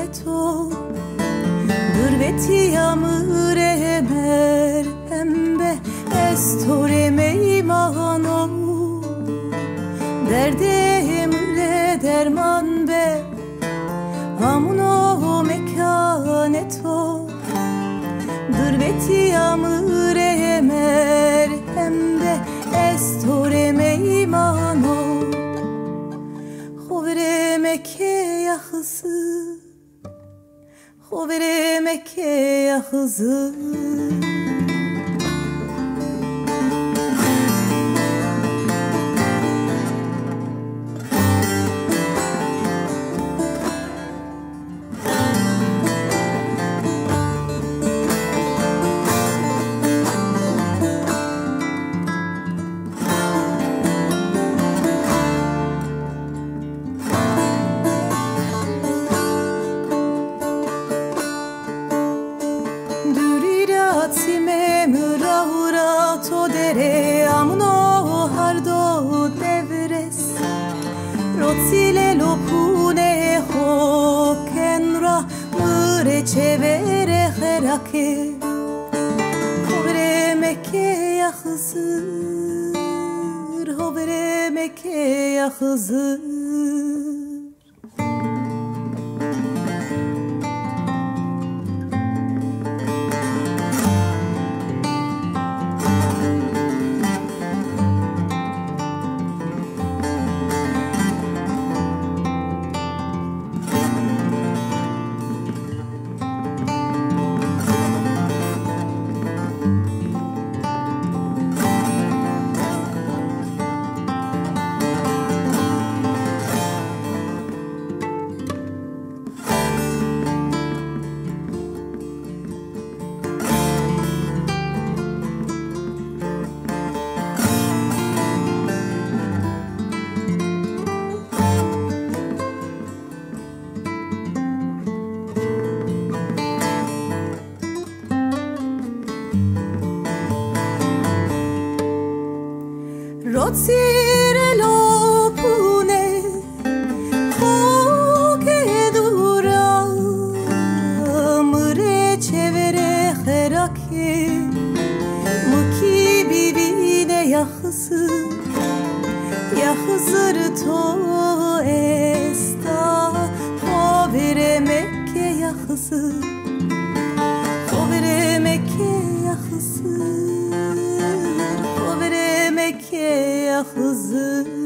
to Dırveti amıre mer embe estore meymano Derde mure derman be Amuno mekane to Dırveti amıre mer embe estore meymano Hovere meke yahızı Hovere meke yahızı Sime mura to dere amno hardo devres Rotsile lopune ho kenra mure çevere herake Hovere meke yahızır Hovere meke yahızır Rotsire lopune hoke dura mure çevere herake Muki bibine yahızır Yahızır to esta Hovere meke yahızır Hovere meke yahızır Hovere meke yahızır